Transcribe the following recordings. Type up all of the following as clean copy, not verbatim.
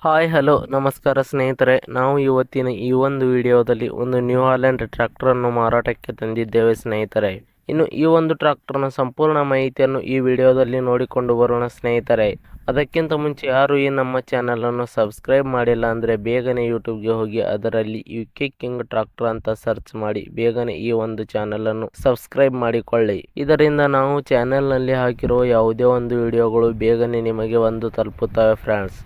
Hi hello ನಮಸ್ಕಾರ ಸ್ನೇಹಿತರೆ, ನಾವು ಇವತ್ತಿನ ಈ ಒಂದು ವಿಡಿಯೋದಲ್ಲಿ ಒಂದು ನ್ಯೂ ಹಾಲೆಂಡ್ ಟ್ರ್ಯಾಕ್ಟರನ್ನು ಮಾರಾಟಕ್ಕೆ ತಂದಿದ್ದೇವೆ ಸ್ನೇಹಿತರೆ. ಇನ್ನು ಈ ಒಂದು ಟ್ರ್ಯಾಕ್ಟರ್ನ ಸಂಪೂರ್ಣ ಮಾಹಿತಿಯನ್ನು ಈ ವಿಡಿಯೋದಲ್ಲಿ ನೋಡಿಕೊಂಡು ಬರೋಣ ಸ್ನೇಹಿತರೆ. ಅದಕ್ಕಿಂತ ಮುಂಚೆ ಯಾರು ಈ ನಮ್ಮ ಚಾನಲನ್ನು ಸಬ್ಸ್ಕ್ರೈಬ್ ಮಾಡಿಲ್ಲ ಅಂದರೆ ಬೇಗನೆ ಯೂಟ್ಯೂಬ್ಗೆ ಹೋಗಿ ಅದರಲ್ಲಿ UK ಕಿಂಗ್ ಟ್ರ್ಯಾಕ್ಟರ್ ಅಂತ ಸರ್ಚ್ ಮಾಡಿ ಬೇಗನೆ ಈ ಒಂದು ಚಾನಲನ್ನು ಸಬ್ಸ್ಕ್ರೈಬ್ ಮಾಡಿಕೊಳ್ಳಿ. ಇದರಿಂದ ನಾವು ಚಾನಲ್ನಲ್ಲಿ ಹಾಕಿರೋ ಯಾವುದೇ ಒಂದು ವಿಡಿಯೋಗಳು ಬೇಗನೆ ನಿಮಗೆ ತಲುಪುತ್ತವೆ ಫ್ರೆಂಡ್ಸ್.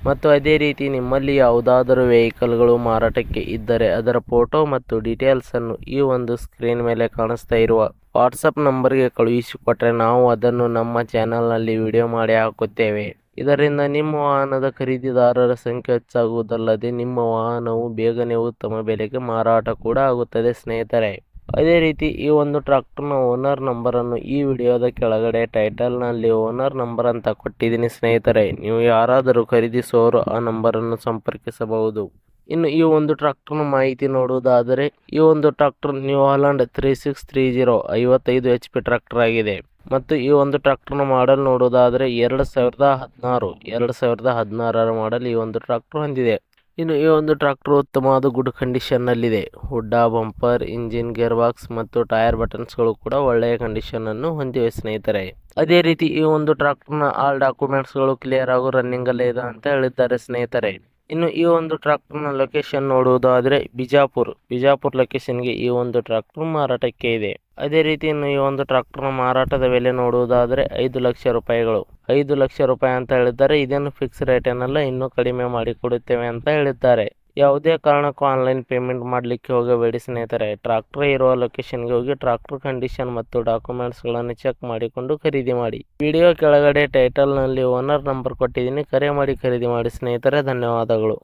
ಮತ್ತು ಅದೇ ರೀತಿ ನಿಮ್ಮಲ್ಲಿ ಯಾವುದಾದರೂ ವೆಹಿಕಲ್ಗಳು ಮಾರಾಟಕ್ಕೆ ಇದ್ದರೆ ಅದರ ಫೋಟೋ ಮತ್ತು ಡೀಟೇಲ್ಸನ್ನು ಈ ಒಂದು ಸ್ಕ್ರೀನ್ ಮೇಲೆ ಕಾಣಿಸ್ತಾ ಇರುವ ವಾಟ್ಸಪ್ ನಂಬರ್ಗೆ ಕಳುಹಿಸಿಕೊಟ್ರೆ ನಾವು ಅದನ್ನು ನಮ್ಮ ಚಾನಲ್ನಲ್ಲಿ ವಿಡಿಯೋ ಮಾಡಿ ಹಾಕುತ್ತೇವೆ. ಇದರಿಂದ ನಿಮ್ಮ ವಾಹನದ ಖರೀದಿದಾರರ ಸಂಖ್ಯೆ ಹೆಚ್ಚಾಗುವುದಲ್ಲದೆ ನಿಮ್ಮ ವಾಹನವು ಬೇಗನೆ ಉತ್ತಮ ಬೆಲೆಗೆ ಮಾರಾಟ ಕೂಡ ಆಗುತ್ತದೆ ಸ್ನೇಹಿತರೆ. ಅದೇ ರೀತಿ ಈ ಒಂದು ಟ್ರ್ಯಾಕ್ಟರ್ನ ಓನರ್ ನಂಬರನ್ನು ಈ ವಿಡಿಯೋದ ಕೆಳಗಡೆ ಟೈಟಲ್ನಲ್ಲಿ ಓನರ್ ನಂಬರ್ ಅಂತ ಕೊಟ್ಟಿದ್ದೀನಿ ಸ್ನೇಹಿತರೆ. ನೀವು ಯಾರಾದರೂ ಖರೀದಿಸುವವರು ಆ ನಂಬರನ್ನು ಸಂಪರ್ಕಿಸಬಹುದು. ಇನ್ನು ಈ ಒಂದು ಟ್ರ್ಯಾಕ್ಟರ್ನ ಮಾಹಿತಿ ನೋಡುವುದಾದರೆ ಈ ಒಂದು tractor new Holland 3630 55 HP tractor ಆಗಿದೆ. ಮತ್ತು ಈ ಒಂದು ಟ್ರ್ಯಾಕ್ಟರ್ನ ಮಾಡೆಲ್ ನೋಡುವುದಾದರೆ 2016ರ ಮಾಡೆಲ್ ಈ ಒಂದು ಟ್ರ್ಯಾಕ್ಟರ್ ಹೊಂದಿದೆ. ಇನ್ನು ಈ ಒಂದು ಟ್ರ್ಯಾಕ್ಟರ್ ಉತ್ತಮವಾದ ಗುಡ್ ಕಂಡೀಷನ್ನಲ್ಲಿದೆ. Hood, bumper, engine, gear box ಮತ್ತು ಟೈರ್ ಬಟನ್ಸ್ಗಳು ಕೂಡ ಒಳ್ಳೆಯ ಕಂಡೀಷನನ್ನು ಹೊಂದಿವೆ ಸ್ನೇಹಿತರೆ. ಅದೇ ರೀತಿ ಈ ಒಂದು ಟ್ರ್ಯಾಕ್ಟರ್ನ ಆಲ್ ಡಾಕ್ಯುಮೆಂಟ್ಸ್ಗಳು ಕ್ಲಿಯರ್ ಹಾಗೂ ರನ್ನಿಂಗಲ್ಲೇ ಇದೆ ಅಂತ ಹೇಳಿದ್ದಾರೆ ಸ್ನೇಹಿತರೆ. ಇನ್ನು ಈ ಒಂದು ಟ್ರ್ಯಾಕ್ಟರ್ನ ಲೊಕೇಶನ್ ನೋಡುವುದಾದರೆ ಬಿಜಾಪುರ್ ಲೊಕೇಶನ್ಗೆ ಈ ಒಂದು ಟ್ರ್ಯಾಕ್ಟರ್ ಮಾರಾಟಕ್ಕೆ ಇದೆ. ಅದೇ ರೀತಿ ಇನ್ನು ಈ ಒಂದು ಟ್ರ್ಯಾಕ್ಟರ್ನ ಮಾರಾಟದ ಬೆಲೆ ನೋಡುವುದಾದರೆ 5 ಲಕ್ಷ ರೂಪಾಯಿಗಳು. 5 ಲಕ್ಷ ರೂಪಾಯಿ ಅಂತ ಹೇಳಿದ್ದಾರೆ. ಇದೇನು ಫಿಕ್ಸ್ ರೇಟ್ ಏನಲ್ಲ, ಇನ್ನೂ ಕಡಿಮೆ ಮಾಡಿ ಕೊಡುತ್ತೇವೆ ಅಂತ ಹೇಳಿದ್ದಾರೆ. ಯಾವುದೇ ಕಾರಣಕ್ಕೂ ಆನ್ಲೈನ್ ಪೇಮೆಂಟ್ ಮಾಡಲಿಕ್ಕೆ ಹೋಗಬೇಡಿ ಸ್ನೇಹಿತರೆ. ಟ್ರ್ಯಾಕ್ಟರ್ ಇರುವ ಲೊಕೇಶನ್ಗೆ ಹೋಗಿ ಟ್ರ್ಯಾಕ್ಟರ್ ಕಂಡೀಷನ್ ಮತ್ತು ಡಾಕ್ಯುಮೆಂಟ್ಸ್ಗಳನ್ನು ಚೆಕ್ ಮಾಡಿಕೊಂಡು ಖರೀದಿ ಮಾಡಿ. ವಿಡಿಯೋ ಕೆಳಗಡೆ ಟೈಟಲ್ನಲ್ಲಿ ಓನರ್ ನಂಬರ್ ಕೊಟ್ಟಿದ್ದೀನಿ, ಕರೆ ಮಾಡಿ ಖರೀದಿ ಮಾಡಿ ಸ್ನೇಹಿತರೆ. ಧನ್ಯವಾದಗಳು.